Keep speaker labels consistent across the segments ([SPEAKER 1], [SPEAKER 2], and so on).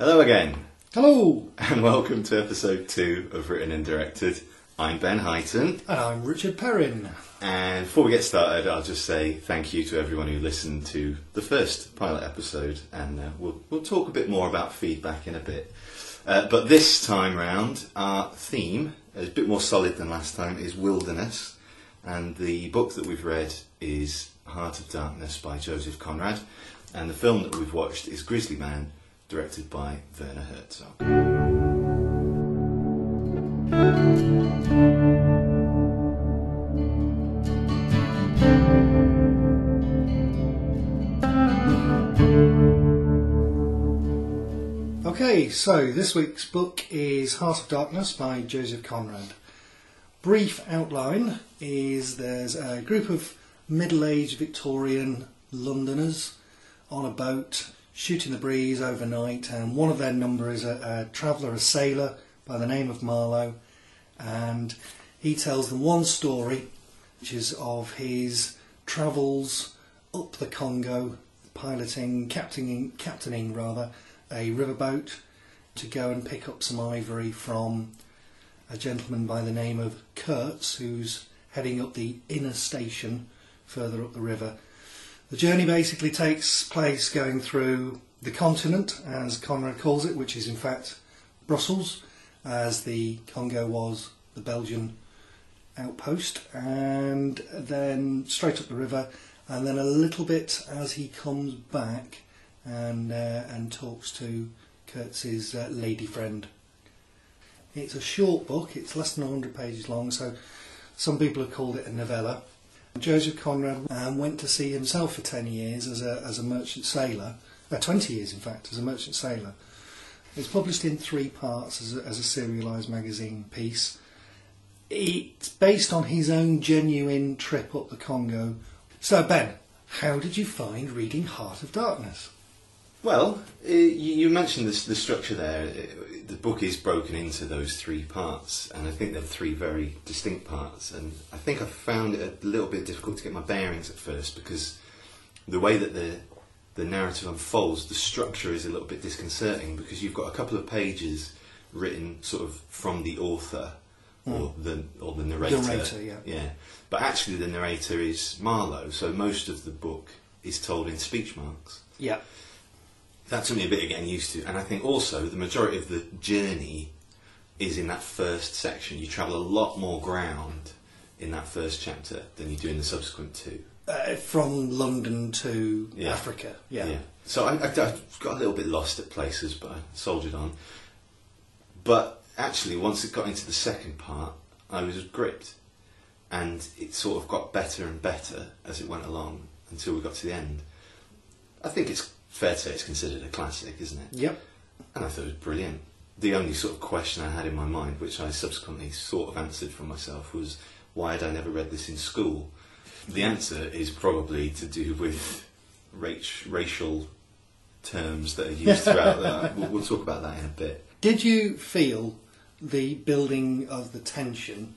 [SPEAKER 1] Hello again,
[SPEAKER 2] Hello!
[SPEAKER 1] and welcome to episode 2 of Written and Directed. I'm Ben Highton.
[SPEAKER 2] And I'm Richard Perrin.
[SPEAKER 1] And before we get started, I'll just say thank you to everyone who listened to the first pilot episode, and we'll talk a bit more about feedback in a bit. But this time round, our theme, is a bit more solid than last time, is wilderness, and the book that we've read is Heart of Darkness by Joseph Conrad, and the film that we've watched is Grizzly Man, directed by Werner Herzog.
[SPEAKER 2] Okay, so this week's book is Heart of Darkness by Joseph Conrad. Brief outline is there's a group of middle-aged Victorian Londoners on a boat shooting the breeze overnight, and one of their number is a traveller, a sailor by the name of Marlowe, and he tells them one story, which is of his travels up the Congo, captaining a riverboat to go and pick up some ivory from a gentleman by the name of Kurtz, who's heading up the inner station further up the river. The journey basically takes place going through the continent, as Conrad calls it, which is in fact Brussels, as the Congo was the Belgian outpost, and then straight up the river, and then a little bit as he comes back and talks to Kurtz's lady friend. It's a short book, it's less than 100 pages long, so some people have called it a novella. Joseph Conrad went to sea himself for 10 years as a merchant sailor, 20 years in fact, as a merchant sailor. It's published in 3 parts as a serialised magazine piece. It's based on his own genuine trip up the Congo. So Ben, how did you find reading Heart of Darkness?
[SPEAKER 1] Well, you mentioned the structure there. The book is broken into those 3 parts, and I think they're 3 very distinct parts, and I think I found it a little bit difficult to get my bearings at first, because the way that the narrative unfolds, the structure is a little bit disconcerting, because you've got a couple of pages written sort of from the author or the narrator.
[SPEAKER 2] The narrator, yeah.
[SPEAKER 1] Yeah. But actually the narrator is Marlowe, so most of the book is told in speech marks.
[SPEAKER 2] Yeah.
[SPEAKER 1] That took me a bit of getting used to, and I think also the majority of the journey is in that first section. You travel a lot more ground in that first chapter than you do in the subsequent 2.
[SPEAKER 2] From London to Africa, yeah.
[SPEAKER 1] So I got a little bit lost at places, but I soldiered on. But actually, once it got into the second part, I was gripped, and it sort of got better and better as it went along until we got to the end. I think it's fair to say it's considered a classic, isn't it?
[SPEAKER 2] Yep.
[SPEAKER 1] And I thought it was brilliant. The only sort of question I had in my mind, which I subsequently sort of answered for myself, was why had I never read this in school? The answer is probably to do with racial terms that are used throughout that. We'll talk about that in a bit.
[SPEAKER 2] Did you feel the building of the tension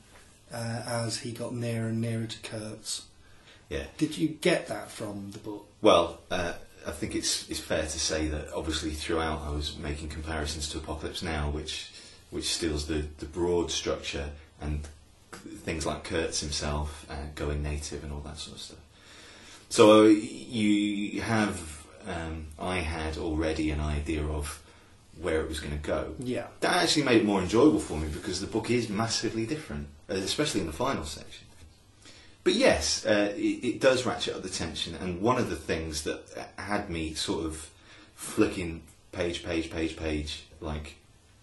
[SPEAKER 2] as he got nearer and nearer to Kurtz?
[SPEAKER 1] Yeah.
[SPEAKER 2] Did you get that from the book?
[SPEAKER 1] Well, I think it's fair to say that obviously throughout I was making comparisons to Apocalypse Now, which steals the broad structure and things like Kurtz himself going native and all that sort of stuff. So you have, I had already an idea of where it was going to go.
[SPEAKER 2] Yeah.
[SPEAKER 1] That actually made it more enjoyable for me, because the book is massively different, especially in the final section. But yes, it does ratchet up the tension, and one of the things that had me sort of flicking page like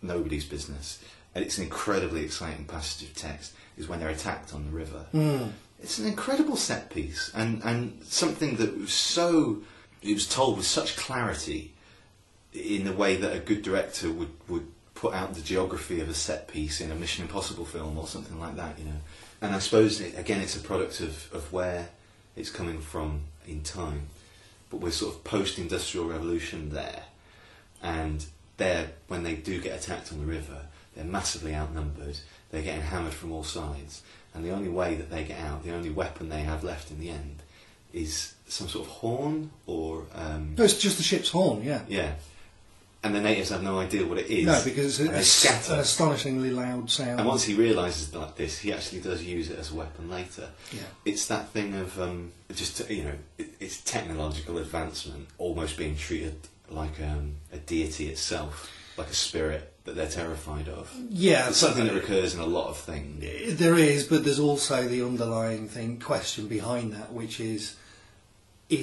[SPEAKER 1] nobody's business, and it's an incredibly exciting passage of text, is when they're attacked on the river. It's an incredible set piece, and something that it was told with such clarity, in the way that a good director would put out the geography of a set piece in a Mission Impossible film or something like that, you know. And I suppose, it's a product of where it's coming from in time. But we're sort of post-industrial revolution there. And when they do get attacked on the river, they're massively outnumbered. They're getting hammered from all sides. And the only way that they get out, the only weapon they have left in the end, is some sort of horn or...
[SPEAKER 2] No, it's just the ship's horn, yeah.
[SPEAKER 1] Yeah. and the natives have no idea what it is.
[SPEAKER 2] No, because
[SPEAKER 1] and they
[SPEAKER 2] it's
[SPEAKER 1] scatter.
[SPEAKER 2] an astonishingly loud sound.
[SPEAKER 1] And once he realises like this, he actually does use it as a weapon later.
[SPEAKER 2] Yeah.
[SPEAKER 1] It's that thing of it's technological advancement almost being treated like a deity itself, like a spirit that they're terrified of.
[SPEAKER 2] Yeah,
[SPEAKER 1] it's something that recurs in a lot of things.
[SPEAKER 2] There is, but there's also the underlying question behind that, which is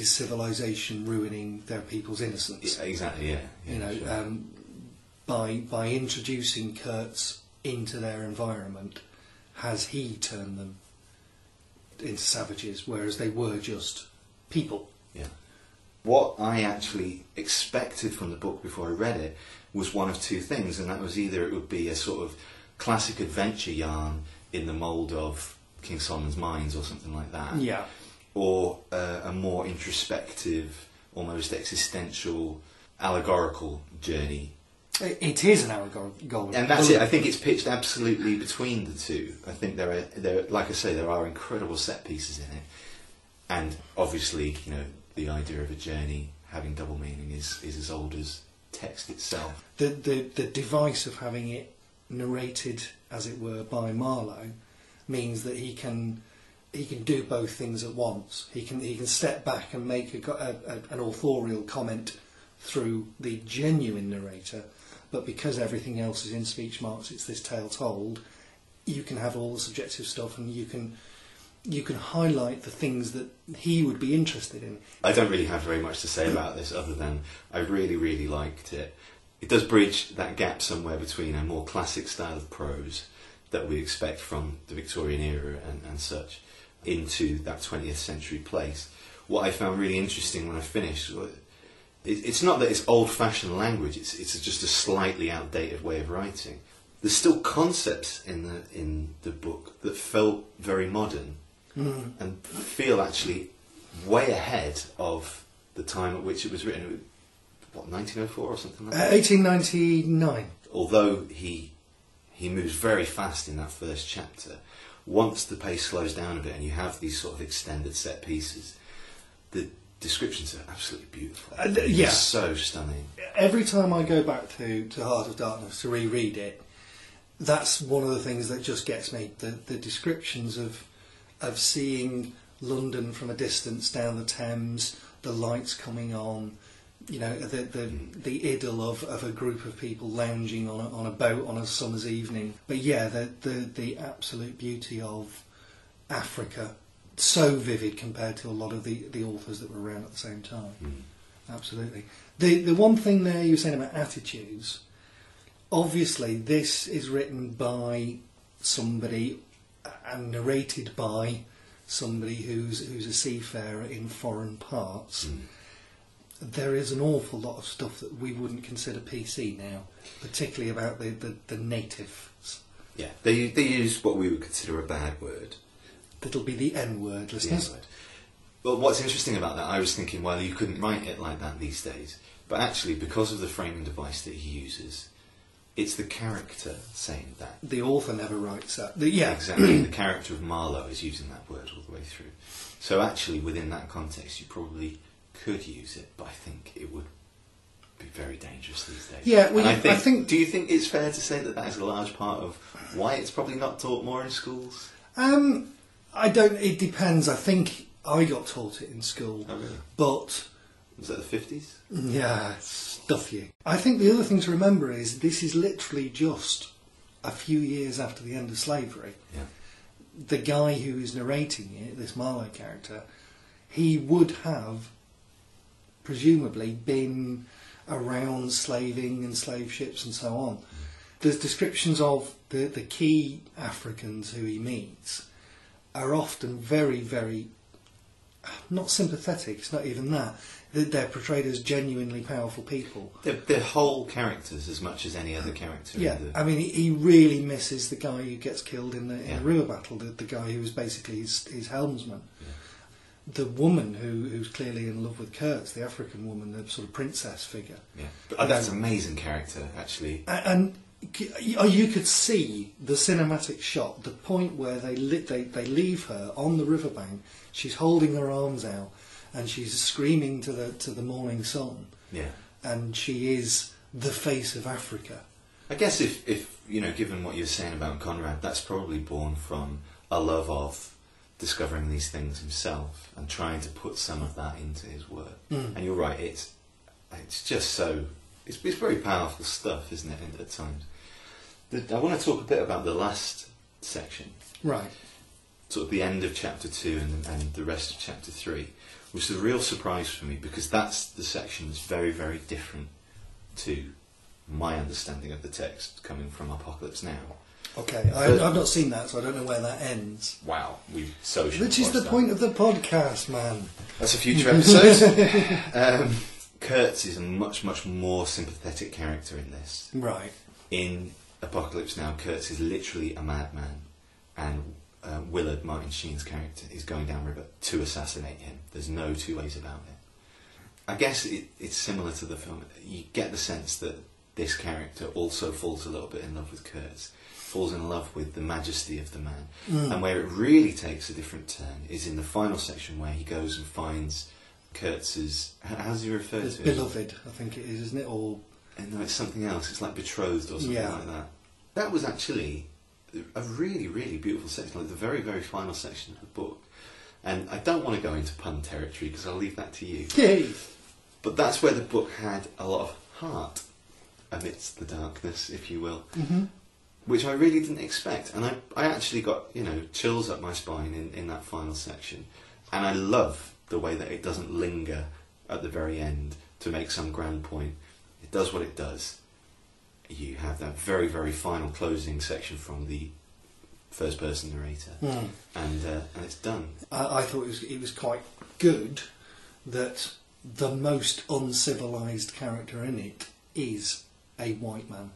[SPEAKER 2] civilization ruining their people's innocence?
[SPEAKER 1] Yeah, exactly. Yeah.
[SPEAKER 2] You know,
[SPEAKER 1] sure.
[SPEAKER 2] by introducing Kurtz into their environment, has he turned them into savages, whereas they were just people?
[SPEAKER 1] Yeah. What I actually expected from the book before I read it was one of two things, and that was either it would be a sort of classic adventure yarn in the mould of King Solomon's Mines or something like that.
[SPEAKER 2] Yeah.
[SPEAKER 1] Or a more introspective, almost existential, allegorical journey.
[SPEAKER 2] It is an allegorical,
[SPEAKER 1] and that's it. I think it's pitched absolutely between the two. I think there are, like I say, there are incredible set pieces in it, and obviously, you know, the idea of a journey having double meaning is as old as text itself.
[SPEAKER 2] The device of having it narrated, as it were, by Marlowe means that he can do both things at once. He can step back and make an authorial comment through the genuine narrator, but because everything else is in speech marks, it's this tale told. You can have all the subjective stuff, and you can highlight the things that he would be interested in.
[SPEAKER 1] I don't really have very much to say about this other than I really, really liked it. It does bridge that gap somewhere between a more classic style of prose that we expect from the Victorian era and such, into that 20th century place. What I found really interesting when I finished, it's not that it's old-fashioned language, it's just a slightly outdated way of writing. There's still concepts in the book that felt very modern and feel actually way ahead of the time at which it was written. What, 1904 or something like that?
[SPEAKER 2] 1899.
[SPEAKER 1] Although he moves very fast in that first chapter, once the pace slows down a bit and you have these sort of extended set pieces, the descriptions are absolutely beautiful.
[SPEAKER 2] Yeah.
[SPEAKER 1] It's so stunning.
[SPEAKER 2] Every time I go back to Heart of Darkness to reread it, that's one of the things that just gets me. The descriptions of seeing London from a distance down the Thames, the lights coming on, you know, the idyll of a group of people lounging on a boat on a summer's evening. But yeah, the absolute beauty of Africa, so vivid compared to a lot of the authors that were around at the same time. Absolutely. The one thing there you were saying about attitudes, obviously this is written by somebody and narrated by somebody who's a seafarer in foreign parts. There is an awful lot of stuff that we wouldn't consider PC now, particularly about the natives.
[SPEAKER 1] Yeah, they use what we would consider a bad word.
[SPEAKER 2] That'll be the N-word, listeners.
[SPEAKER 1] Well, what's interesting about that, I was thinking, well, you couldn't write it like that these days. But actually, because of the framing device that he uses, it's the character saying that.
[SPEAKER 2] The author never writes that. Yeah.
[SPEAKER 1] Exactly. The character of Marlowe is using that word all the way through. So actually, within that context, you probably could use it, but I think it would be very dangerous these days.
[SPEAKER 2] Yeah, well,
[SPEAKER 1] I think. Do you think it's fair to say that that is a large part of why it's probably not taught more in schools?
[SPEAKER 2] I don't. It depends. I think I got taught it in school.
[SPEAKER 1] Oh, really?
[SPEAKER 2] But
[SPEAKER 1] was that the 50s?
[SPEAKER 2] Yeah, stuff you. I think the other thing to remember is this is literally just a few years after the end of slavery.
[SPEAKER 1] Yeah.
[SPEAKER 2] The guy who is narrating it, this Marlowe character, he would have presumably been around slaving and slave ships and so on. There's descriptions of the key Africans who he meets are often very, very not sympathetic, it's not even that. They're portrayed as genuinely powerful people.
[SPEAKER 1] They're whole characters as much as any other character.
[SPEAKER 2] Yeah, I mean, he really misses the guy who gets killed in the river battle, the guy who was basically his helmsman. Yeah. The woman who's clearly in love with Kurtz, the African woman, the sort of princess figure.
[SPEAKER 1] Yeah, but that's an amazing character, actually.
[SPEAKER 2] And you could see the cinematic shot, the point where they leave her on the riverbank. She's holding her arms out and she's screaming to the morning sun.
[SPEAKER 1] Yeah,
[SPEAKER 2] and she is the face of Africa.
[SPEAKER 1] I guess if given what you're saying about Conrad, that's probably born from a love of discovering these things himself and trying to put some of that into his work. And you're right, it's just so it's very powerful stuff, isn't it? At times, I want to talk a bit about the last section,
[SPEAKER 2] right?
[SPEAKER 1] Sort of the end of chapter 2 and the rest of chapter 3, which is a real surprise for me because that's the section that's very, very different to my understanding of the text coming from Apocalypse Now.
[SPEAKER 2] Okay, I've not seen that, so I don't know where that ends.
[SPEAKER 1] Wow, we've social.
[SPEAKER 2] Which is the point of the podcast, man.
[SPEAKER 1] That's a future episode. Kurtz is a much, much more sympathetic character in this.
[SPEAKER 2] Right.
[SPEAKER 1] In Apocalypse Now, Kurtz is literally a madman, and Willard, Martin Sheen's character, is going downriver to assassinate him. There's no two ways about it. I guess it's similar to the film. You get the sense that this character also falls a little bit in love with Kurtz, falls in love with the majesty of the man. And where it really takes a different turn is in the final section where he goes and finds Kurtz's... How does he refer to it?
[SPEAKER 2] Beloved, I think it is, isn't it? Or
[SPEAKER 1] no, it's something else. It's like betrothed or something like that. That was actually a really, really beautiful section, like the very, very final section of the book. And I don't want to go into pun territory because I'll leave that to you.
[SPEAKER 2] Yay.
[SPEAKER 1] But that's where the book had a lot of heart amidst the darkness, if you will, which I really didn't expect. And I actually got, chills up my spine in that final section. And I love the way that it doesn't linger at the very end to make some grand point. It does what it does. You have that very, very final closing section from the first-person narrator, and it's done.
[SPEAKER 2] I thought it was quite good that the most uncivilised character in it is a white man.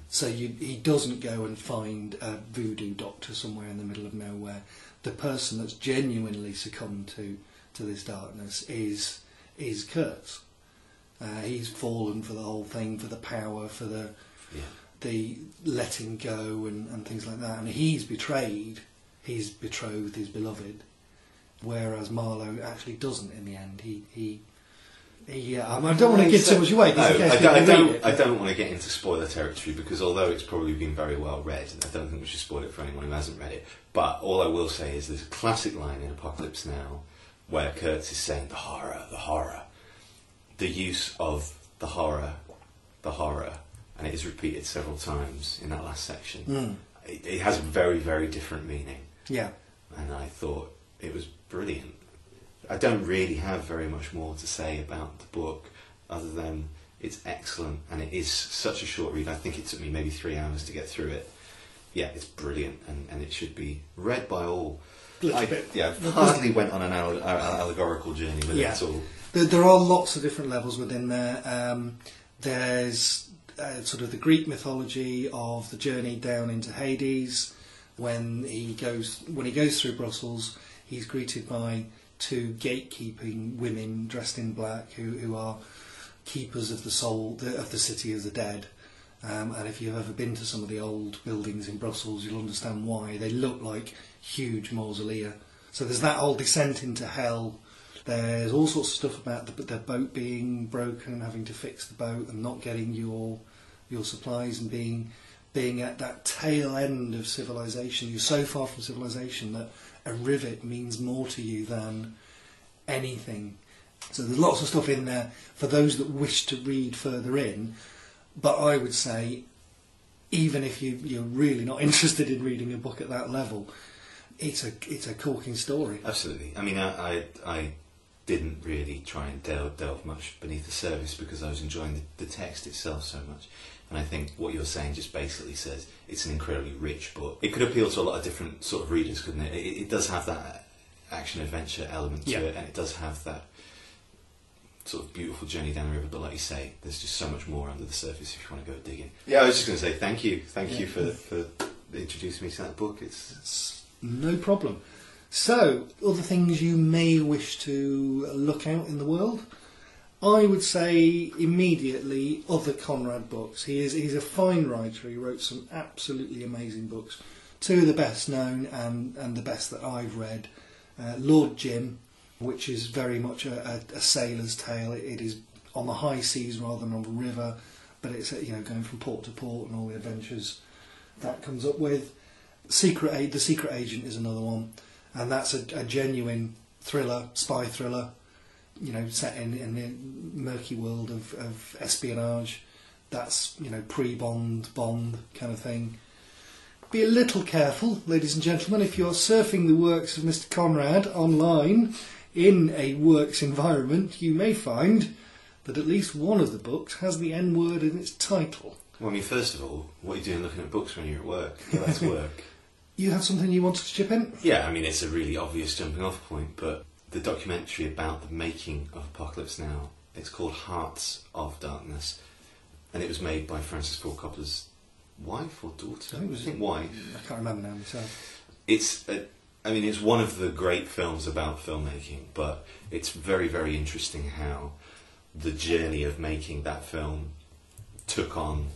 [SPEAKER 2] So he doesn't go and find a voodoo doctor somewhere in the middle of nowhere. The person that's genuinely succumbed to this darkness is Kurtz. He's fallen for the whole thing, for the power, for the letting go and things like that. And he's betrayed his betrothed, his beloved, whereas Marlowe actually doesn't in the end. I don't want to give too much away.
[SPEAKER 1] No, I don't want to get into spoiler territory because although it's probably been very well read, I don't think we should spoil it for anyone who hasn't read it. But all I will say is there's a classic line in Apocalypse Now where Kurtz is saying, the horror, the horror. The use of the horror, and it is repeated several times in that last section. It has a very, very different meaning.
[SPEAKER 2] Yeah.
[SPEAKER 1] And I thought it was brilliant. I don't really have very much more to say about the book other than it's excellent and it is such a short read. I think it took me maybe 3 hours to get through it. Yeah, it's brilliant and it should be read by all. I hardly went on an allegorical journey with it at all.
[SPEAKER 2] There are lots of different levels within there. There's sort of the Greek mythology of the journey down into Hades. When he goes through Brussels, he's greeted by 2 gatekeeping women dressed in black who are keepers of the soul of the city of the dead. And if you've ever been to some of the old buildings in Brussels, you'll understand why. They look like huge mausolea. So there's that whole descent into hell. There's all sorts of stuff about the boat being broken and having to fix the boat and not getting your supplies and being at that tail end of civilization. You're so far from civilization that a rivet means more to you than anything. So there's lots of stuff in there for those that wish to read further in. But I would say, even if you're really not interested in reading a book at that level, it's a corking story.
[SPEAKER 1] Absolutely. I mean, I didn't really try and delve much beneath the surface because I was enjoying the text itself so much. And I think what you're saying just basically says it's an incredibly rich book. It could appeal to a lot of different sort of readers, couldn't it? It does have that action-adventure element to it, and it does have that sort of beautiful journey down the river, but like you say, there's just so much more under the surface if you want to go digging. Yeah, I was just going to say thank you for introducing me to that book. It's
[SPEAKER 2] no problem. So, other things you may wish to look out in the world? I would say immediately other Conrad books. He's a fine writer. He wrote some absolutely amazing books. 2 of the best known and the best that I've read. Lord Jim, which is very much a sailor's tale. It is on the high seas rather than on the river, but it's going from port to port and all the adventures that comes up with. The Secret Agent is another one, and that's a genuine thriller, spy thriller, set in the murky world of espionage. That's pre-Bond kind of thing. Be a little careful, ladies and gentlemen, if you're surfing the works of Mr. Conrad online in a works environment, you may find that at least one of the books has the N-word in its title.
[SPEAKER 1] Well, I mean, first of all, what are you doing looking at books when you're at work? Go back to work.
[SPEAKER 2] You have something you wanted to chip in?
[SPEAKER 1] Yeah, I mean, it's a really obvious jumping off point, but the documentary about the making of Apocalypse Now, it's called Hearts of Darkness, and it was made by Francis Ford Coppola's wife or daughter? I think wife.
[SPEAKER 2] I can't remember now myself.
[SPEAKER 1] It's one of the great films about filmmaking, but it's very, very interesting how the journey of making that film took on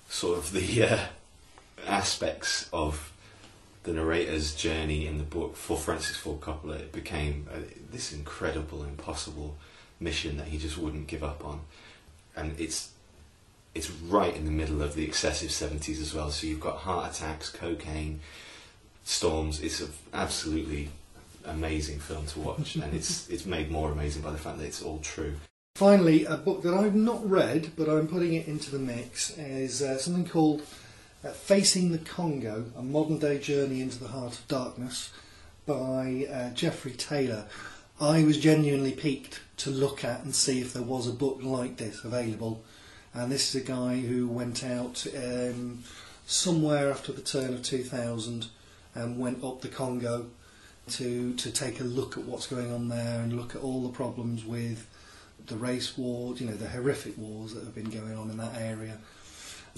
[SPEAKER 1] sort of the aspects of the narrator's journey in the book. For Francis Ford Coppola, it became this incredible, impossible mission that he just wouldn't give up on. And it's right in the middle of the excessive 70s as well, so you've got heart attacks, cocaine, storms. It's an absolutely amazing film to watch, and it's made more amazing by the fact that it's all true.
[SPEAKER 2] Finally, a book that I've not read, but I'm putting it into the mix, is something called Facing the Congo, A Modern Day Journey into the Heart of Darkness by Geoffrey Taylor. I was genuinely piqued to look at and see if there was a book like this available. And this is a guy who went out somewhere after the turn of 2000 and went up the Congo to take a look at what's going on there and look at all the problems with the race wars, the horrific wars that have been going on in that area,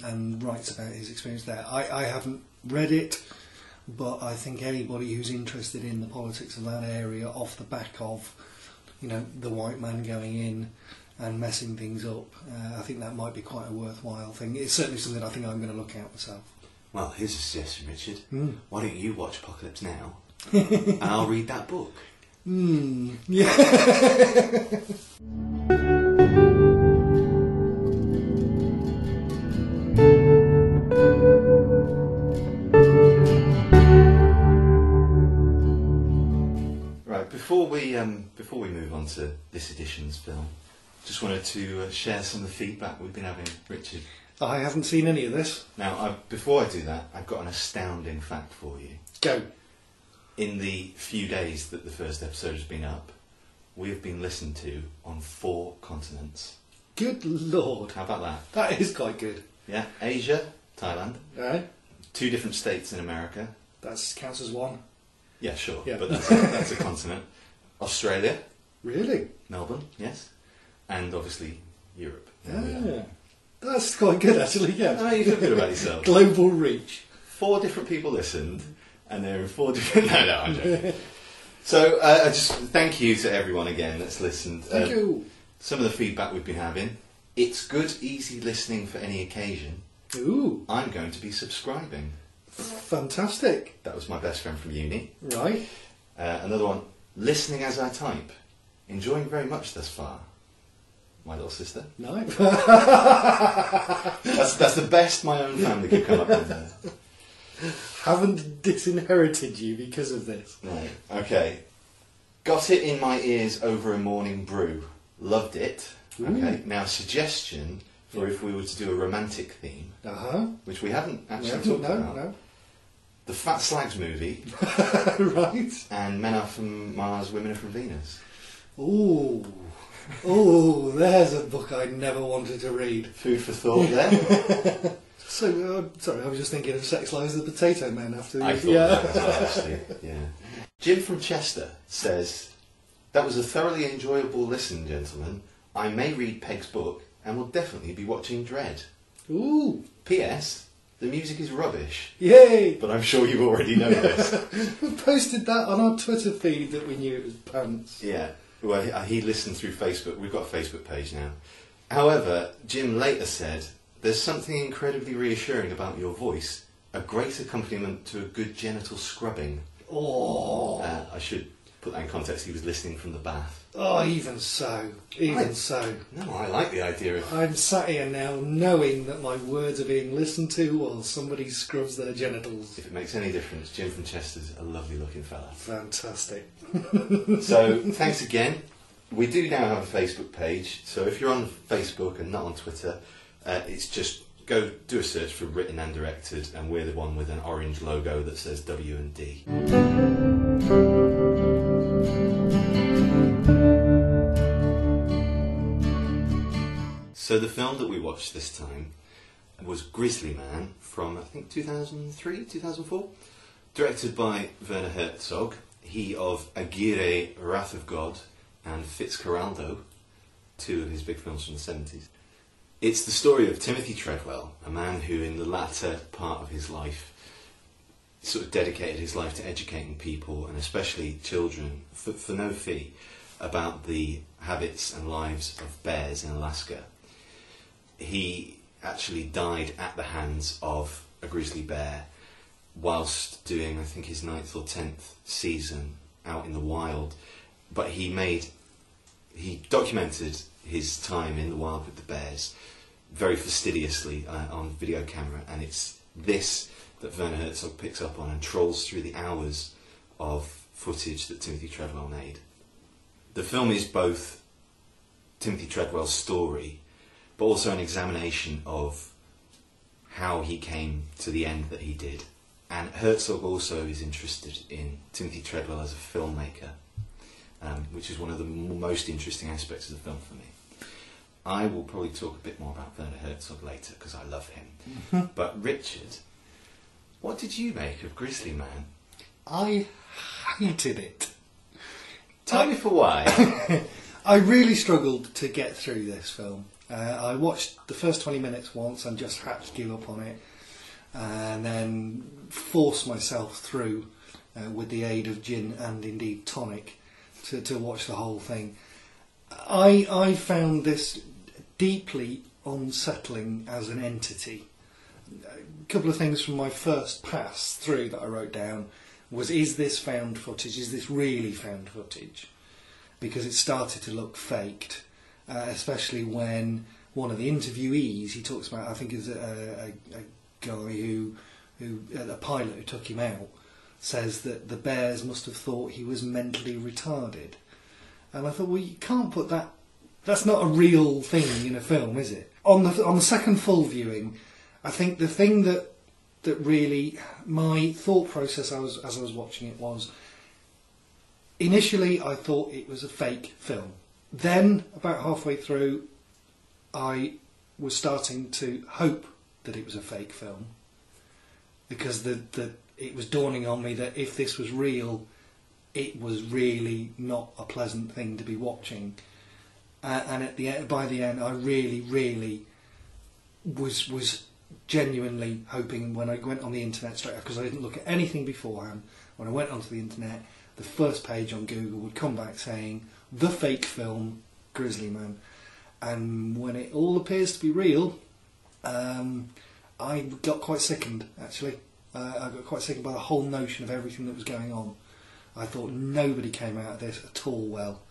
[SPEAKER 2] and writes about his experience there. I haven't read it, but I think anybody who's interested in the politics of that area off the back of, the white man going in and messing things up, I think that might be quite a worthwhile thing. It's certainly something I think I'm going to look at myself.
[SPEAKER 1] Well, here's a suggestion, Richard. Why don't you watch Apocalypse Now and I'll read that book?
[SPEAKER 2] Yeah.
[SPEAKER 1] Right, before we move on to this edition's film, just wanted to share some of the feedback we've been having, Richard.
[SPEAKER 2] I haven't seen any of this.
[SPEAKER 1] Now, before I do that, I've got an astounding fact for you.
[SPEAKER 2] Go.
[SPEAKER 1] In the few days that the first episode has been up, we have been listened to on 4 continents.
[SPEAKER 2] Good Lord.
[SPEAKER 1] How about that?
[SPEAKER 2] That is quite good.
[SPEAKER 1] Yeah, Asia, Thailand,
[SPEAKER 2] Right.
[SPEAKER 1] 2 different states in America.
[SPEAKER 2] That counts as one.
[SPEAKER 1] Yeah, sure,
[SPEAKER 2] Yeah.
[SPEAKER 1] but that's a continent. Australia,
[SPEAKER 2] Really?
[SPEAKER 1] Melbourne, yes, and obviously Europe.
[SPEAKER 2] Yeah. That's quite good, actually, yeah.
[SPEAKER 1] No, you feel good about yourself.
[SPEAKER 2] Global reach.
[SPEAKER 1] 4 different people listened, and they're in 4 different... No, I'm joking. So, I just thank you to everyone again that's listened.
[SPEAKER 2] Thank you.
[SPEAKER 1] Some of the feedback we've been having. It's good, easy listening for any occasion.
[SPEAKER 2] Ooh.
[SPEAKER 1] I'm going to be subscribing.
[SPEAKER 2] Fantastic.
[SPEAKER 1] That was my best friend from uni.
[SPEAKER 2] Right.
[SPEAKER 1] Another one. Listening as I type. Enjoying very much thus far. My little sister.
[SPEAKER 2] No.
[SPEAKER 1] That's the best my own family could come up with there.
[SPEAKER 2] Haven't disinherited you because of this.
[SPEAKER 1] Right. Okay. Got it in my ears over a morning brew. Loved it.
[SPEAKER 2] Ooh.
[SPEAKER 1] Okay. Now, suggestion for if we were to do a romantic theme, which we haven't actually talked about.
[SPEAKER 2] No.
[SPEAKER 1] The Fat Slags movie.
[SPEAKER 2] Right.
[SPEAKER 1] And Men Are From Mars, Women Are From Venus.
[SPEAKER 2] Ooh. Oh, there's a book I never wanted to read.
[SPEAKER 1] Food for thought there.
[SPEAKER 2] So, sorry, I was just thinking of Sex Lies of the Potato Men after the...
[SPEAKER 1] I thought that as well, actually. Yeah. Jim from Chester says, that was a thoroughly enjoyable listen, gentlemen. I may read Peg's book and will definitely be watching Dread.
[SPEAKER 2] Ooh.
[SPEAKER 1] P.S. The music is rubbish.
[SPEAKER 2] Yay!
[SPEAKER 1] But I'm sure you already know this.
[SPEAKER 2] We posted that on our Twitter feed that we knew it was pants.
[SPEAKER 1] Yeah. Well, he listened through Facebook. We've got a Facebook page now. However, Jim later said, there's something incredibly reassuring about your voice. A great accompaniment to a good genital scrubbing.
[SPEAKER 2] Oh.
[SPEAKER 1] I should put that in context, he was listening from the bath.
[SPEAKER 2] Oh, even so. So.
[SPEAKER 1] No, I like the idea of...
[SPEAKER 2] I'm sat here now knowing that my words are being listened to while somebody scrubs their genitals.
[SPEAKER 1] If it makes any difference, Jim from Chester's a lovely looking fella.
[SPEAKER 2] Fantastic.
[SPEAKER 1] So, thanks again. We do now have a Facebook page, so if you're on Facebook and not on Twitter, it's just go do a search for Written and Directed, and we're the one with an orange logo that says W&D. So the film that we watched this time was Grizzly Man from, I think, 2003, 2004, directed by Werner Herzog, he of Aguirre, Wrath of God, and Fitzcarraldo, two of his big films from the 70s. It's the story of Timothy Treadwell, a man who in the latter part of his life sort of dedicated his life to educating people, and especially children, for no fee, about the habits and lives of bears in Alaska. He actually died at the hands of a grizzly bear whilst doing, I think, his 9th or 10th season out in the wild. But he documented his time in the wild with the bears very fastidiously on video camera, and it's this that Werner Herzog picks up on and trolls through the hours of footage that Timothy Treadwell made. The film is both Timothy Treadwell's story, but also an examination of how he came to the end that he did. And Herzog also is interested in Timothy Treadwell as a filmmaker, which is one of the most interesting aspects of the film for me. I will probably talk a bit more about Werner Herzog later because I love him. Mm-hmm. But Richard, what did you make of Grizzly Man?
[SPEAKER 2] I hated it.
[SPEAKER 1] Tell me for why.
[SPEAKER 2] I really struggled to get through this film. I watched the first 20 minutes once and just had to give up on it, and then forced myself through with the aid of gin and indeed tonic to watch the whole thing. I found this deeply unsettling as an entity. A couple of things from my first pass through that I wrote down was, is this found footage? Is this really found footage? Because it started to look faked, especially when one of the interviewees, he talks about, I think it's a guy who a pilot who took him out, says that the bears must have thought he was mentally retarded. And I thought, well, you can't put that. That's not a real thing in a film, is it? On the second full viewing, I think the thing that really my thought process as I was watching it was, initially I thought it was a fake film. Then about halfway through, I was starting to hope that it was a fake film, because it was dawning on me that if this was real, it was really not a pleasant thing to be watching. And by the end, I really was genuinely hoping, when I went on the internet straight, because I didn't look at anything beforehand, when I went onto the internet, the first page on Google would come back saying, the fake film, Grizzly Man. And when it all appears to be real, I got quite sickened, actually. I got quite sickened by the whole notion of everything that was going on. I thought nobody came out of this at all well.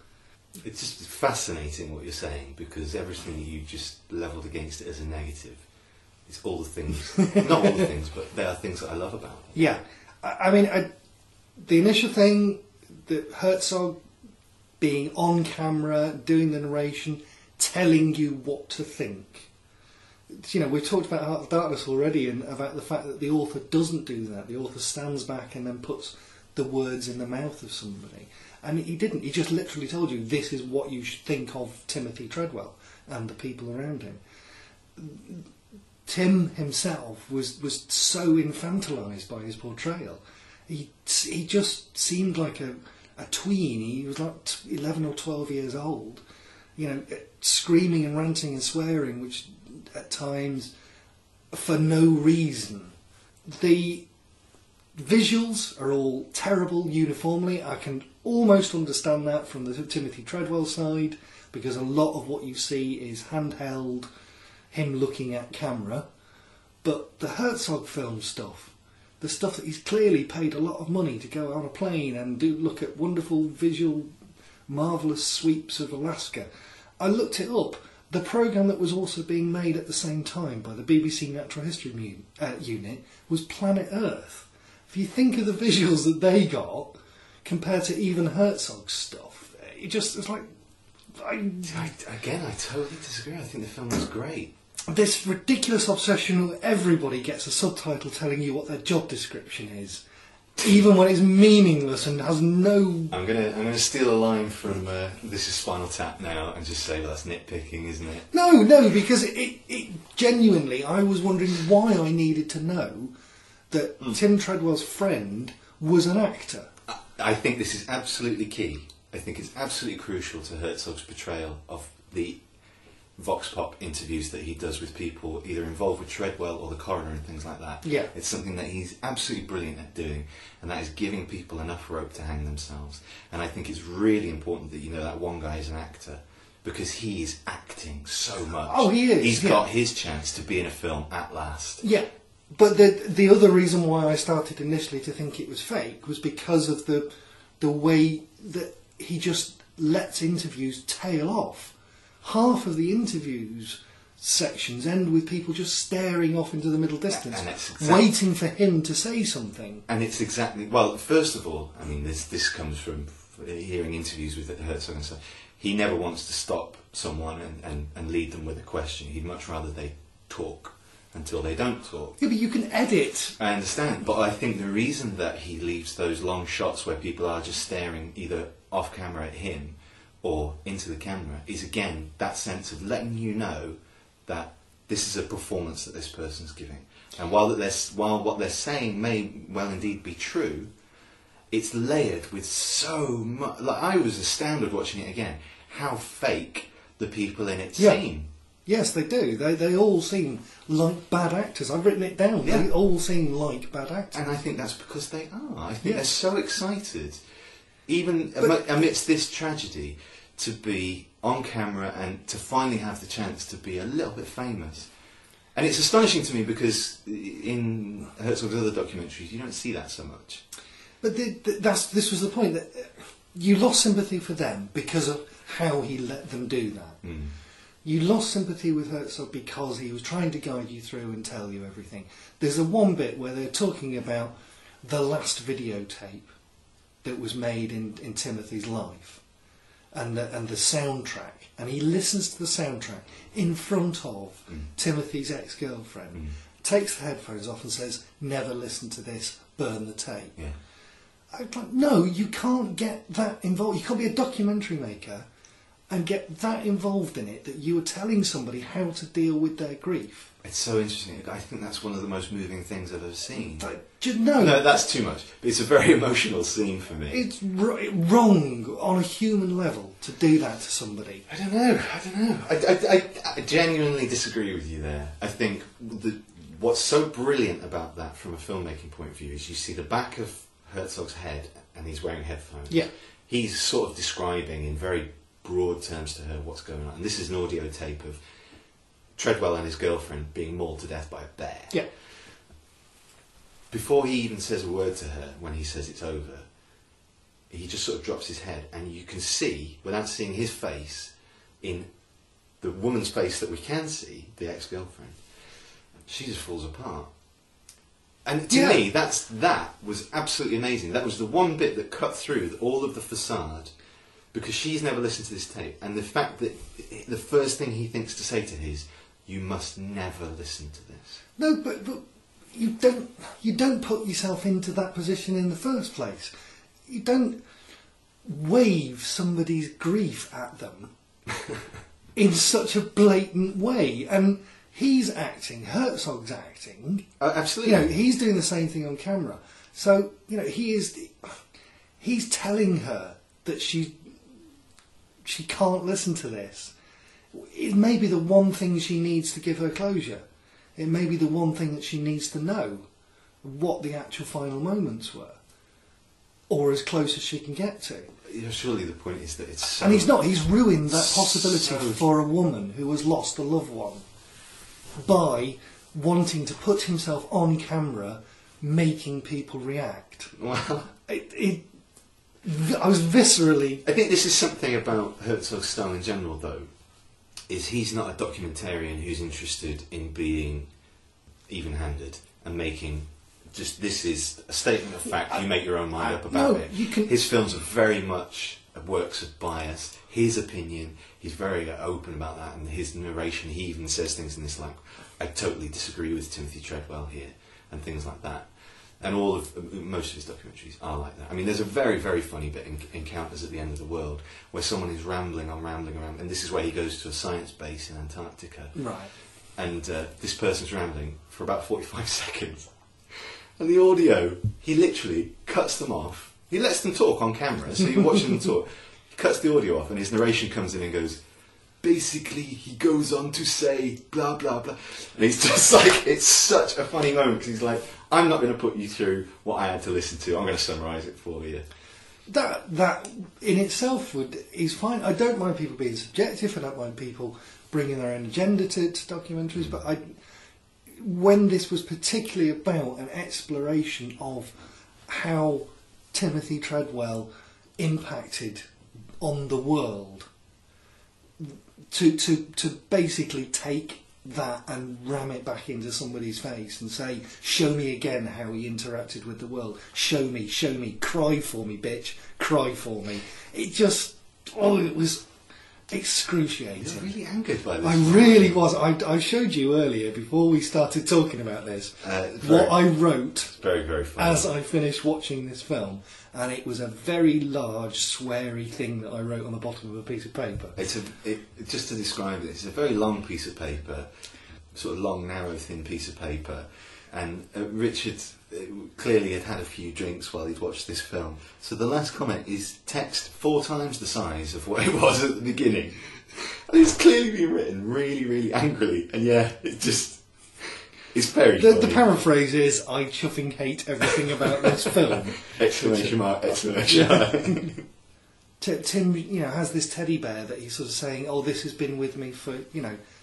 [SPEAKER 1] It's just fascinating what you're saying, because everything that you just levelled against it as a negative is all the things, not all the things, but there are things that I love about it.
[SPEAKER 2] Yeah. I mean, the initial thing, that Herzog being on camera, doing the narration, telling you what to think. You know, we've talked about Heart of Darkness already, and about the fact that the author doesn't do that. The author stands back and then puts the words in the mouth of somebody. And he didn't. He just literally told you, this is what you should think of Timothy Treadwell and the people around him. Tim himself was so infantilised by his portrayal. He just seemed like a tween. He was like 11 or 12 years old, you know, screaming and ranting and swearing, which at times for no reason. The visuals are all terrible uniformly. I can almost understand that from the Timothy Treadwell side, because a lot of what you see is handheld, him looking at camera. But the Herzog film stuff, the stuff that he's clearly paid a lot of money to go on a plane and look at wonderful visual, marvellous sweeps of Alaska. I looked it up. The programme that was also being made at the same time by the BBC Natural History Unit was Planet Earth. If you think of the visuals that they got compared to even Herzog's stuff, it's like...
[SPEAKER 1] Again, I totally disagree. I think the film was great.
[SPEAKER 2] This ridiculous obsession where everybody gets a subtitle telling you what their job description is, even when it's meaningless and has no...
[SPEAKER 1] I'm gonna steal a line from This Is Spinal Tap now and just say, well, that's nitpicking, isn't it?
[SPEAKER 2] No, because it genuinely, I was wondering why I needed to know that Tim Treadwell's friend was an actor.
[SPEAKER 1] I think this is absolutely key. I think it's absolutely crucial to Herzog's portrayal of the Vox Pop interviews that he does with people either involved with Treadwell or the coroner and things like that.
[SPEAKER 2] Yeah.
[SPEAKER 1] It's something that he's absolutely brilliant at doing, and that is giving people enough rope to hang themselves. And I think it's really important that you know that one guy is an actor, because he is acting so much.
[SPEAKER 2] Oh, he is.
[SPEAKER 1] He's got his chance to be in a film at last.
[SPEAKER 2] Yeah. But the other reason why I started initially to think it was fake was because of the way that he just lets interviews tail off. Half of the interviews sections end with people just staring off into the middle distance, waiting for him to say something.
[SPEAKER 1] And it's exactly... Well, first of all, I mean, this comes from hearing interviews with Herzog and stuff. He never wants to stop someone and lead them with a question. He'd much rather they talk until they don't talk.
[SPEAKER 2] Yeah, but you can edit.
[SPEAKER 1] I understand, but I think the reason that he leaves those long shots where people are just staring either off camera at him or into the camera is, again, that sense of letting you know that this is a performance that this person's giving. And while what they're saying may well indeed be true, it's layered with so much... Like, I was astounded watching it again, how fake the people in it seem.
[SPEAKER 2] Yes, they do. They all seem like bad actors. I've written it down. Yeah. They all seem like bad actors.
[SPEAKER 1] And I think that's because they are. I think they're so excited, even amidst this tragedy, to be on camera and to finally have the chance to be a little bit famous. And it's astonishing to me because in Herzog's other documentaries you don't see that so much.
[SPEAKER 2] But this was the point, that you lost sympathy for them because of how he let them do that. Mm. You lost sympathy with Herzog because he was trying to guide you through and tell you everything. There's the one bit where they're talking about the last videotape that was made in Timothy's life and the soundtrack. And he listens to the soundtrack in front of Timothy's ex-girlfriend, takes the headphones off and says, "Never listen to this, burn the tape."
[SPEAKER 1] Yeah.
[SPEAKER 2] I'm like, no, you can't get that involved. You can't be a documentary maker and get that involved in it, that you are telling somebody how to deal with their grief.
[SPEAKER 1] It's so interesting. I think that's one of the most moving things I've ever seen.
[SPEAKER 2] No,
[SPEAKER 1] that's too much. It's a very emotional scene for me.
[SPEAKER 2] It's wrong on a human level to do that to somebody.
[SPEAKER 1] I don't know. I genuinely disagree with you there. I think what's so brilliant about that from a filmmaking point of view is you see the back of Herzog's head and he's wearing headphones.
[SPEAKER 2] Yeah.
[SPEAKER 1] He's sort of describing in very broad terms to her what's going on. And this is an audio tape of Treadwell and his girlfriend being mauled to death by a bear.
[SPEAKER 2] Yeah.
[SPEAKER 1] Before he even says a word to her, when he says it's over, he just sort of drops his head, and you can see, without seeing his face, in the woman's face that we can see, the ex-girlfriend, she just falls apart. And to me, that was absolutely amazing. That was the one bit that cut through all of the facade, because she's never listened to this tape, and the fact that the first thing he thinks to say to her is, "You must never listen to this."
[SPEAKER 2] No, but you don't put yourself into that position in the first place. You don't wave somebody's grief at them in such a blatant way. And he's acting, Herzog's acting.
[SPEAKER 1] Absolutely.
[SPEAKER 2] You know, he's doing the same thing on camera. So, you know, he's telling her that she can't listen to this. It may be the one thing she needs to give her closure. It may be the one thing that she needs to know, what the actual final moments were, or as close as she can get to.
[SPEAKER 1] Surely the point is that it's so...
[SPEAKER 2] And he's ruined that possibility for a woman who has lost a loved one by wanting to put himself on camera making people react.
[SPEAKER 1] Well,
[SPEAKER 2] I was viscerally...
[SPEAKER 1] I think this is something about Herzog's style in general, though, is he's not a documentarian who's interested in being even-handed and making... Just, this is a statement of fact, you make your own mind up about it. His films are very much works of bias, his opinion, he's very open about that, and his narration, he even says things in this like, I totally disagree with Timothy Treadwell here, and things like that. And most of his documentaries are like that. I mean, there's a very, very funny bit in Encounters at the End of the World, where someone is rambling around, and this is where he goes to a science base in Antarctica.
[SPEAKER 2] Right.
[SPEAKER 1] And this person's rambling for about 45 seconds. And the audio, he literally cuts them off. He lets them talk on camera, so you're watching them talk. He cuts the audio off, and his narration comes in and goes, basically, he goes on to say, blah, blah, blah. And he's just like, it's such a funny moment, because he's like, I'm not going to put you through what I had to listen to. I'm going to summarise it for you.
[SPEAKER 2] That in itself is fine. I don't mind people being subjective. I don't mind people bringing their own agenda to documentaries, but when this was particularly about an exploration of how Timothy Treadwell impacted on the world, to basically take that and ram it back into somebody's face and say, show me again how he interacted with the world, show me, cry for me, bitch, cry for me. It just, it was excruciating.
[SPEAKER 1] You're really angered by this.
[SPEAKER 2] I really was. I showed you earlier, before we started talking about this, what I wrote
[SPEAKER 1] very, very funny.
[SPEAKER 2] As I finished watching this film, and it was a very large, sweary thing that I wrote on the bottom of a piece of paper.
[SPEAKER 1] Just to describe it, it's a very long piece of paper, sort of long, narrow, thin piece of paper, and Richard clearly had a few drinks while he'd watched this film. So the last comment is text 4 times the size of what it was at the beginning. And it's clearly been written really, really angrily. And yeah, it's very funny.
[SPEAKER 2] The paraphrase is, I chuffing hate everything about this film.
[SPEAKER 1] Exclamation mark, exclamation mark.
[SPEAKER 2] Tim, has this teddy bear that he's sort of saying, oh, this has been with me for,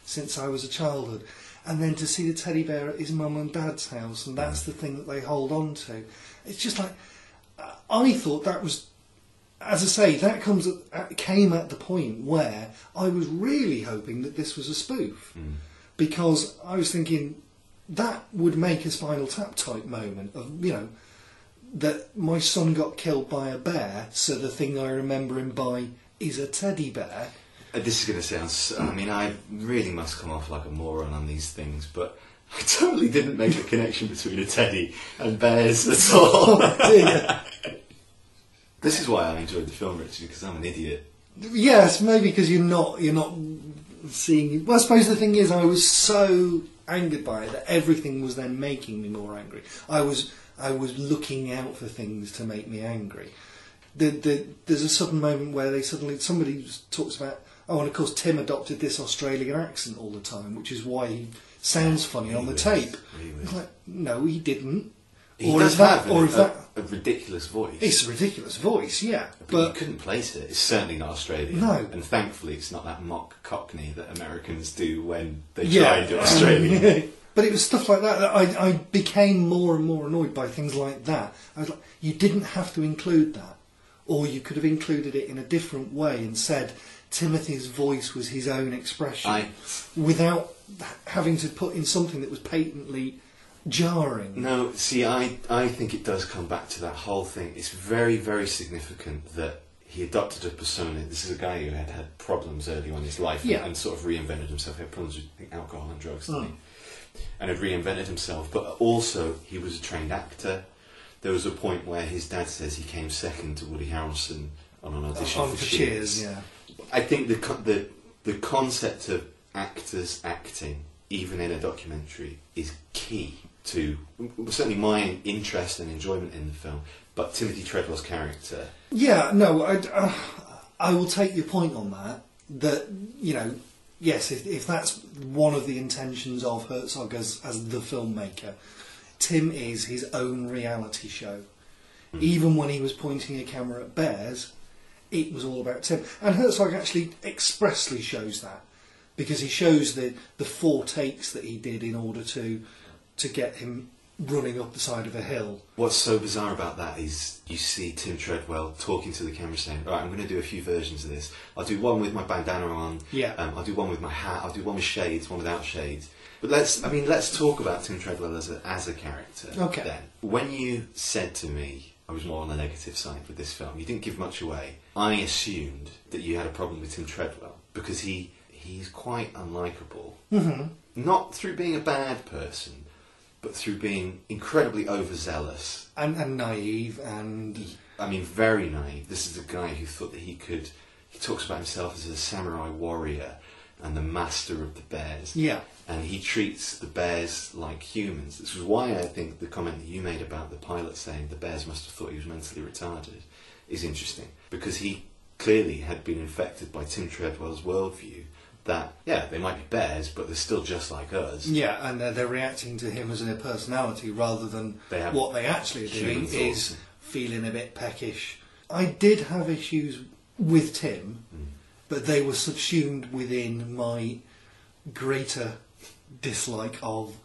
[SPEAKER 2] since I was a childhood. And then to see the teddy bear at his mum and dad's house, and that's the thing that they hold on to. It's just like, I thought that was, as I say, that came at the point where I was really hoping that this was a spoof. Because I was thinking, that would make a Spinal Tap type moment of, that my son got killed by a bear, so the thing I remember him by is a teddy bear.
[SPEAKER 1] This is going to sound... I mean, I really must come off like a moron on these things, but I totally didn't make the connection between a teddy and bears at all.
[SPEAKER 2] Oh, dear.
[SPEAKER 1] This is why I enjoyed the film, Richard, because I'm an idiot.
[SPEAKER 2] Yes, maybe because you're not seeing... Well, I suppose the thing is, I was so angered by it that everything was then making me more angry. I was looking out for things to make me angry. There's a sudden moment where somebody talks about, and of course Tim adopted this Australian accent all the time, which is why he sounds funny on the tape. It's like, no, he didn't.
[SPEAKER 1] He does have a ridiculous voice.
[SPEAKER 2] It's a ridiculous voice, yeah.
[SPEAKER 1] But you couldn't place it. It's certainly not Australian.
[SPEAKER 2] No.
[SPEAKER 1] And thankfully it's not that mock Cockney that Americans do when they try and do Australian.
[SPEAKER 2] But it was stuff like that I became more and more annoyed by things like that. I was like, you didn't have to include that. Or you could have included it in a different way and said Timothy's voice was his own expression without having to put in something that was patently jarring.
[SPEAKER 1] No, see, I think it does come back to that whole thing. It's very, very significant that he adopted a persona. This is a guy who had problems early on in his life and sort of reinvented himself. He had problems with alcohol and drugs, didn't he? And had reinvented himself. But also, he was a trained actor. There was a point where his dad says he came second to Woody Harrelson on an audition for Cheers.
[SPEAKER 2] Yeah.
[SPEAKER 1] I think the concept of actors acting, even in a documentary, is key to certainly my interest and enjoyment in the film. But Timothy Treadwell's character. Yeah,
[SPEAKER 2] no, I will take your point on that. That yes, if that's one of the intentions of Herzog as the filmmaker. Tim is his own reality show. Even when he was pointing a camera at bears, it was all about Tim. And Herzog actually expressly shows that, because he shows the 4 takes that he did in order to get him running up the side of a hill.
[SPEAKER 1] What's so bizarre about that is you see Tim Treadwell talking to the camera saying, right, I'm going to do a few versions of this. I'll do one with my bandana on, I'll do one with my hat, I'll do one with shades, one without shades. But let's talk about Tim Treadwell as a character.
[SPEAKER 2] Okay.
[SPEAKER 1] Then. When you said to me, I was more on the negative side with this film, you didn't give much away. I assumed that you had a problem with Tim Treadwell because he's quite unlikable.
[SPEAKER 2] Mm-hmm.
[SPEAKER 1] Not through being a bad person, but through being incredibly overzealous.
[SPEAKER 2] And naive and...
[SPEAKER 1] very naive. This is a guy who thought that he talks about himself as a samurai warrior and the master of the bears.
[SPEAKER 2] Yeah.
[SPEAKER 1] And he treats the bears like humans. This was why I think the comment that you made about the pilot saying the bears must have thought he was mentally retarded is interesting. Because he clearly had been infected by Tim Treadwell's worldview that, yeah, they might be bears, but they're still just like us.
[SPEAKER 2] Yeah, and they're reacting to him as a personality rather than what they actually are doing is feeling a bit peckish. I did have issues with Tim, but they were subsumed within my greater dislike of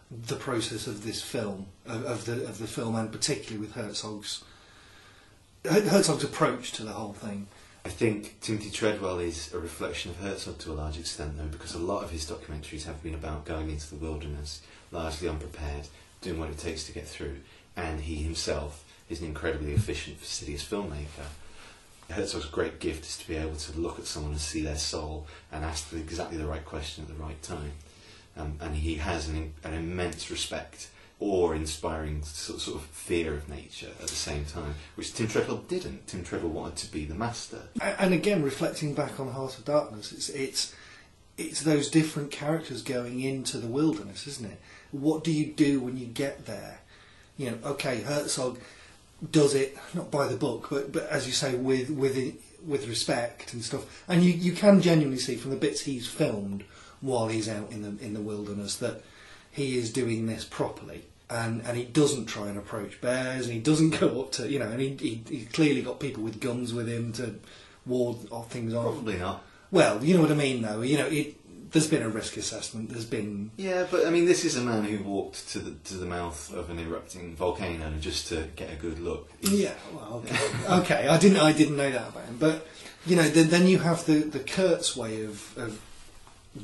[SPEAKER 2] the process of this film, of the film, and particularly with Herzog's approach to the whole thing.
[SPEAKER 1] I think Timothy Treadwell is a reflection of Herzog to a large extent, though, because a lot of his documentaries have been about going into the wilderness, largely unprepared, doing what it takes to get through, and he himself is an incredibly efficient, fastidious filmmaker. Herzog's great gift is to be able to look at someone and see their soul and ask exactly the right question at the right time. And he has an immense respect, awe-inspiring sort of fear of nature at the same time, which Tim Treadwell didn't. Tim Treadwell wanted to be the master.
[SPEAKER 2] And again, reflecting back on Heart of Darkness, it's those different characters going into the wilderness, isn't it? What do you do when you get there? You know, okay, Herzog does it not by the book, but as you say, with respect and stuff. And you can genuinely see from the bits he's filmed while he's out in the wilderness that he is doing this properly, and he doesn't try and approach bears, and he doesn't go up to, and he clearly got people with guns with him to ward things off.
[SPEAKER 1] Probably not.
[SPEAKER 2] Well, you know what I mean, though. There's been a risk assessment. There's been...
[SPEAKER 1] Yeah, but I mean, this is a man who walked to the mouth of an erupting volcano just to get a good look.
[SPEAKER 2] Yeah, well, okay. I didn't know that about him, but then you have the Kurtz way of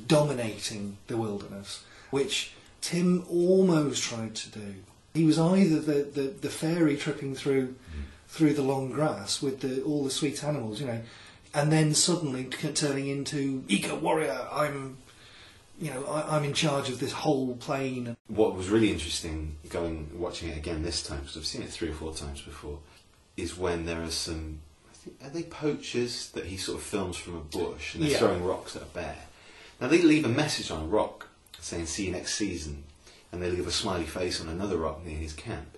[SPEAKER 2] dominating the wilderness, which Tim almost tried to do. He was either the fairy tripping through the long grass with all the sweet animals, and then suddenly turning into eco warrior. I'm in charge of this whole plain.
[SPEAKER 1] What was really interesting watching it again this time, because I've seen it 3 or 4 times before, is when there are some, are they poachers that he sort of films from a bush and they're throwing rocks at a bear. Now they leave a message on a rock saying see you next season, and they leave a smiley face on another rock near his camp.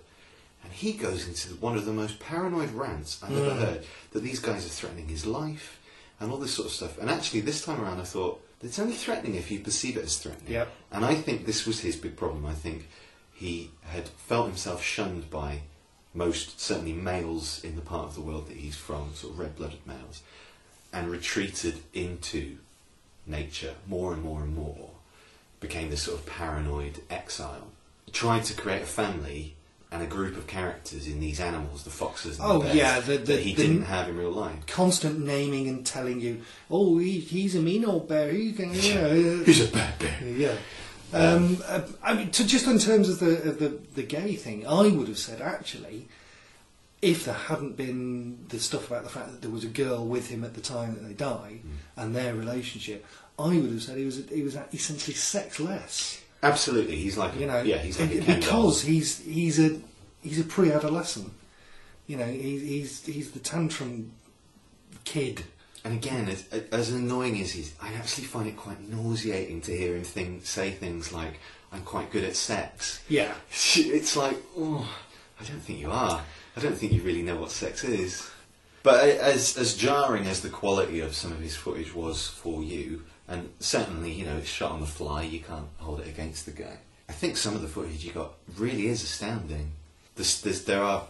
[SPEAKER 1] And he goes into one of the most paranoid rants I've ever heard, that these guys are threatening his life and all this sort of stuff. And actually this time around I thought, it's only threatening if you perceive it as threatening.
[SPEAKER 2] Yep.
[SPEAKER 1] And I think this was his big problem. I think he had felt himself shunned by most, certainly males in the part of the world that he's from, sort of red-blooded males, and retreated into nature more and more and more, became this sort of paranoid exile, tried to create a family and a group of characters in these animals, the foxes and the bears, that he didn't have in real life.
[SPEAKER 2] Constant naming and telling you, he's a mean old bear, he's
[SPEAKER 1] a bad bear.
[SPEAKER 2] Yeah. I mean, just in terms of the gay thing, I would have said, actually, if there hadn't been the stuff about the fact that there was a girl with him at the time that they died, and their relationship, I would have said he was essentially sexless.
[SPEAKER 1] Absolutely, he's like he's like a Ken
[SPEAKER 2] because
[SPEAKER 1] doll.
[SPEAKER 2] he's a pre-adolescent. He's the tantrum kid.
[SPEAKER 1] And again, as annoying as he is, I actually find it quite nauseating to hear him say things like, "I'm quite good at sex."
[SPEAKER 2] Yeah,
[SPEAKER 1] it's like, I don't think you are. I don't think you really know what sex is. But as jarring as the quality of some of his footage was for you, and certainly, it's shot on the fly, you can't hold it against the guy. I think some of the footage you got really is astounding. Herzog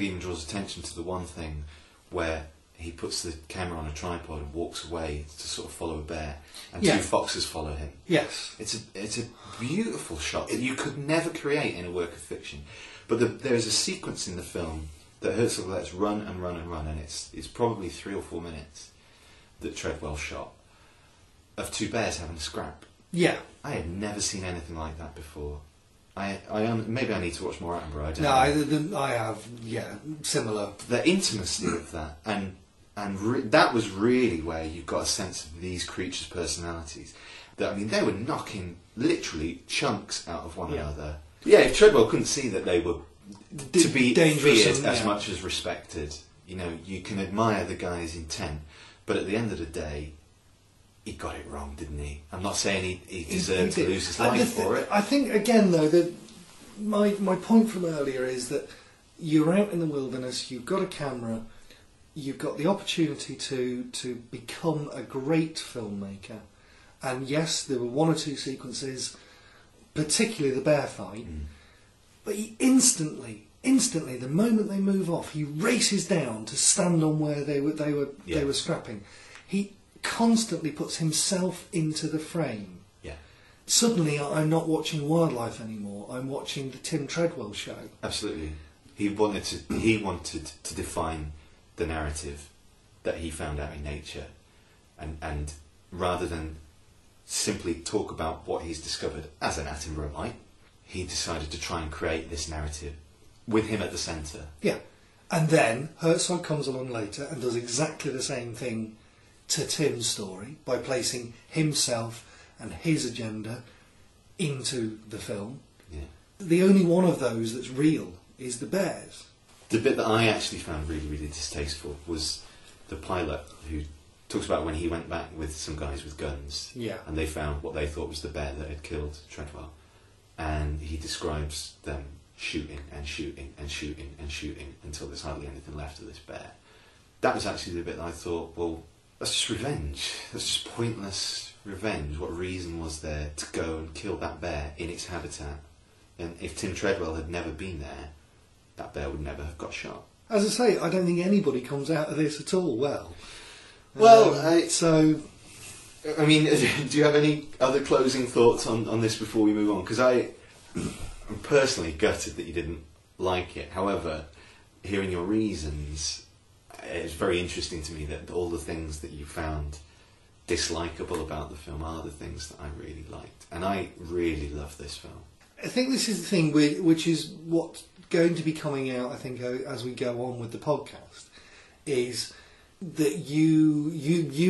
[SPEAKER 1] even draws attention to the one thing where he puts the camera on a tripod and walks away to sort of follow a bear, and
[SPEAKER 2] Yeah.
[SPEAKER 1] two foxes follow him.
[SPEAKER 2] Yes.
[SPEAKER 1] It's a beautiful shot that you could never create in a work of fiction. But there is a sequence in the film that Herzog lets run and run and run, and it's probably 3 or 4 minutes that Treadwell shot of two bears having a scrap.
[SPEAKER 2] Yeah.
[SPEAKER 1] I had never seen anything like that before. Maybe I need to watch more Attenborough. I don't know.
[SPEAKER 2] No, I have, yeah, similar.
[SPEAKER 1] The intimacy of that, and that was really where you got a sense of these creatures' personalities. That, I mean, they were knocking literally chunks out of one
[SPEAKER 2] Yeah.
[SPEAKER 1] another. Yeah, if Treadwell couldn't see that they were to be
[SPEAKER 2] dangerous
[SPEAKER 1] feared
[SPEAKER 2] and,
[SPEAKER 1] as
[SPEAKER 2] yeah.
[SPEAKER 1] much as respected, you know, you can admire the guy's intent, but at the end of the day, he got it wrong, didn't he? I'm not saying he deserved to lose his life for it.
[SPEAKER 2] I think, again, though, that my point from earlier is that you're out in the wilderness, you've got a camera, you've got the opportunity to become a great filmmaker. And yes, there were 1 or 2 sequences, particularly the bear fight, but he instantly, the moment they move off, he races down to stand on where they were scrapping. He constantly puts himself into the frame.
[SPEAKER 1] Yeah,
[SPEAKER 2] Suddenly, I'm not watching wildlife anymore. I'm watching the Tim Treadwell show.
[SPEAKER 1] absolutely. He wanted to define the narrative that he found out in nature, and rather than simply talk about what he's discovered as an Attenborough might, he decided to try and create this narrative with him at the centre.
[SPEAKER 2] Yeah. And then Herzog comes along later and does exactly the same thing to Tim's story by placing himself and his agenda into the film.
[SPEAKER 1] Yeah.
[SPEAKER 2] The only one of those that's real is the bears.
[SPEAKER 1] The bit that I actually found really, really distasteful was the pilot who talks about when he went back with some guys with guns,
[SPEAKER 2] Yeah.
[SPEAKER 1] and they found what they thought was the bear that had killed Treadwell, and he describes them shooting and shooting and shooting and shooting until there's hardly anything left of this bear. That was actually the bit that I thought, well, that's just revenge. That's just pointless revenge. What reason was there to go and kill that bear in its habitat? And if Tim Treadwell had never been there, that bear would never have got shot.
[SPEAKER 2] As I say, I don't think anybody comes out of this at all well.
[SPEAKER 1] Well,
[SPEAKER 2] so...
[SPEAKER 1] I mean, do you have any other closing thoughts on this before we move on? Because I'm personally gutted that you didn't like it. However, hearing your reasons, it's very interesting to me that all the things that you found dislikable about the film are the things that I really liked. And I really love this film.
[SPEAKER 2] I think this is the thing which is what's going to be coming out, I think, as we go on with the podcast, is that you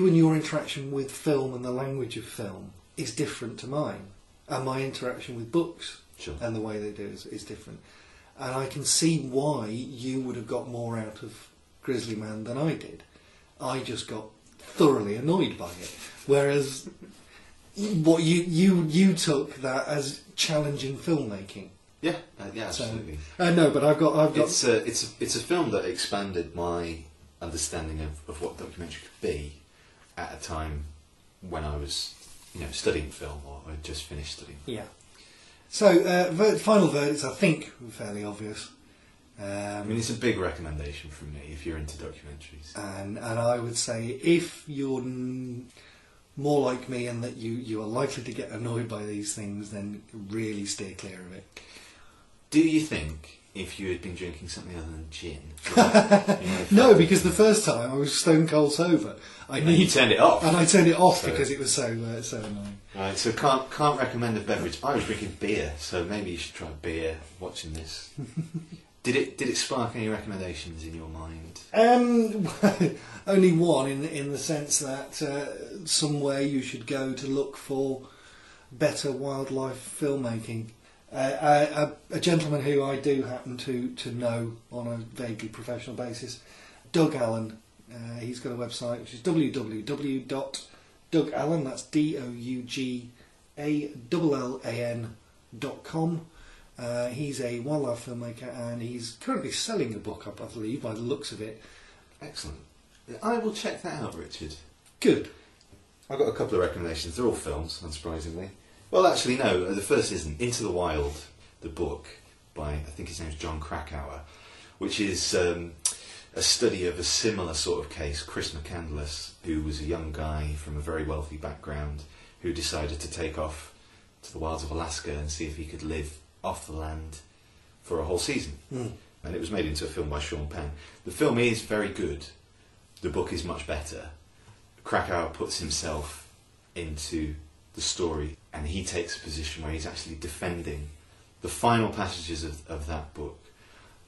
[SPEAKER 2] and your interaction with film and the language of film is different to mine. And my interaction with books
[SPEAKER 1] Sure.
[SPEAKER 2] and the way they do is different. And I can see why you would have got more out of Grizzly Man than I did. I just got thoroughly annoyed by it. Whereas what you took that as challenging filmmaking.
[SPEAKER 1] Yeah, absolutely.
[SPEAKER 2] No, but I've got.
[SPEAKER 1] It's a film that expanded my understanding of what documentary could be at a time when I was, studying film or had just finished studying.
[SPEAKER 2] Yeah. So final verdicts, I think, were fairly obvious.
[SPEAKER 1] I mean, it's a big recommendation from me if you're into documentaries.
[SPEAKER 2] And I would say if you're more like me and that you are likely to get annoyed by these things, then really steer clear of it.
[SPEAKER 1] Do you think if you had been drinking something other than gin?
[SPEAKER 2] No, because the first time I was stone cold sober.
[SPEAKER 1] You turned it off.
[SPEAKER 2] And I turned it off because it was so annoying.
[SPEAKER 1] Right, so can't recommend a beverage. I was drinking beer, so maybe you should try beer watching this. Did it spark any recommendations in your mind?
[SPEAKER 2] Only one, in the sense that somewhere you should go to look for better wildlife filmmaking. A gentleman who I do happen to know on a vaguely professional basis, Doug Allen. He's got a website which is www.dougallan, that's DOUGALLAN.com. He's a wildlife filmmaker and he's currently selling a book up, I believe, by the looks of it.
[SPEAKER 1] Excellent. I will check that out, Richard.
[SPEAKER 2] Good.
[SPEAKER 1] I've got a couple of recommendations. They're all films, unsurprisingly. Well, actually, no. The first isn't. Into the Wild, the book by, I think his name's John Krakauer, which is a study of a similar sort of case, Chris McCandless, who was a young guy from a very wealthy background who decided to take off to the wilds of Alaska and see if he could live off the land for a whole season. And it was made into a film by Sean Penn. The film is very good. The book is much better. Krakauer puts himself into the story, and he takes a position where he's actually defending. The final passages of that book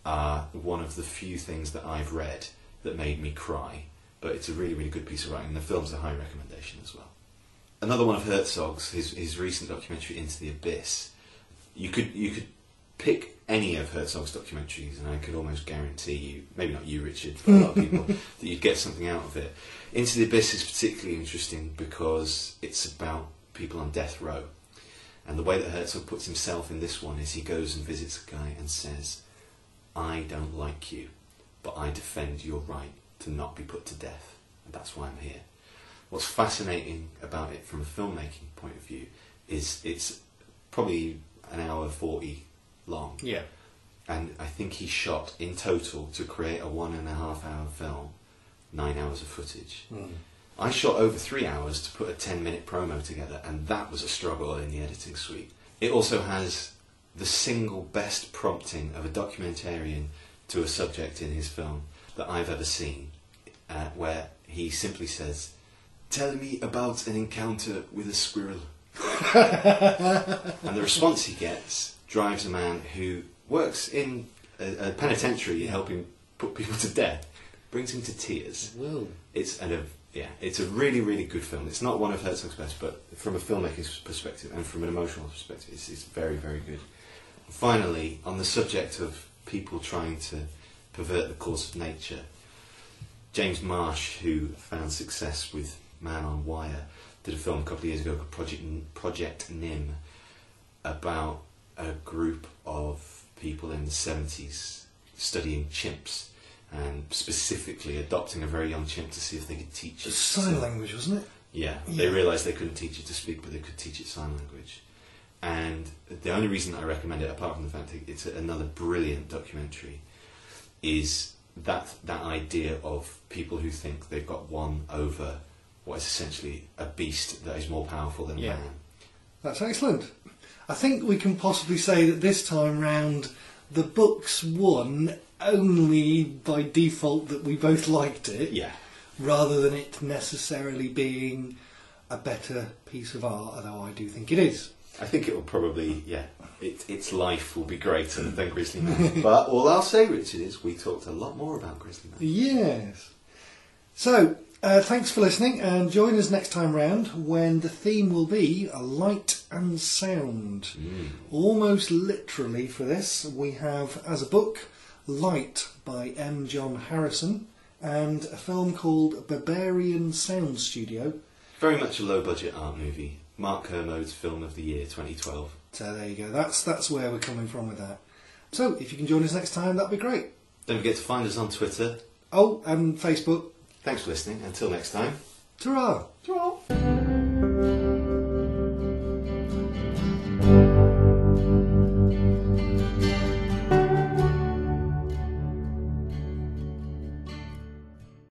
[SPEAKER 1] are one of the few things that I've read that made me cry, but it's a really, really good piece of writing. The film's a high recommendation as well. Another one of Herzog's, his recent documentary, Into the Abyss. You could pick any of Herzog's documentaries, and I could almost guarantee you, maybe not you, Richard, but a lot of people, that you'd get something out of it. Into the Abyss is particularly interesting because it's about people on death row. And the way that Herzog puts himself in this one is he goes and visits a guy and says, I don't like you, but I defend your right to not be put to death, and that's why I'm here. What's fascinating about it from a filmmaking point of view is it's probably an hour 40 long.
[SPEAKER 2] Yeah.
[SPEAKER 1] And I think he shot in total, to create a 1.5 hour film, 9 hours of footage. I shot over 3 hours to put a 10-minute promo together, and that was a struggle in the editing suite. It also has the single best prompting of a documentarian to a subject in his film that I've ever seen, where he simply says, tell me about an encounter with a squirrel. And the response he gets drives a man who works in a penitentiary helping put people to death, brings him to tears.
[SPEAKER 2] Whoa.
[SPEAKER 1] It's a really, really good film. It's not one of Herzog's best, but from a filmmaker's perspective and from an emotional perspective, it's very, very good. Finally, on the subject of people trying to pervert the course of nature, James Marsh, who found success with Man on Wire, did a film a couple of years ago called Project Nim, about a group of people in the 70s studying chimps, and specifically adopting a very young chimp to see if they could teach it.
[SPEAKER 2] Sign language, wasn't it?
[SPEAKER 1] Yeah, they realised they couldn't teach it to speak, but they could teach it sign language. And the only reason I recommend it, apart from the fact that it's another brilliant documentary, is that idea of people who think they've got one over what is essentially a beast that is more powerful than man.
[SPEAKER 2] That's excellent. I think we can possibly say that this time round the books won only by default that we both liked it, rather than it necessarily being a better piece of art, although I do think it is.
[SPEAKER 1] I think it will probably, its life will be greater than Grizzly Man. But all I'll say, Richard, is we talked a lot more about Grizzly Man.
[SPEAKER 2] Yes. So, thanks for listening, and join us next time round when the theme will be light and sound. Almost literally for this, we have, as a book, Light by M. John Harrison, and a film called Barbarian Sound Studio.
[SPEAKER 1] Very much a low-budget art movie. Mark Kermode's Film of the Year 2012.
[SPEAKER 2] So there you go. That's where we're coming from with that. So if you can join us next time, that'd be great.
[SPEAKER 1] Don't forget to find us on Twitter.
[SPEAKER 2] Oh, and Facebook.
[SPEAKER 1] Thanks for listening. Until next time.
[SPEAKER 2] Ta-ra!
[SPEAKER 1] Ta-ra!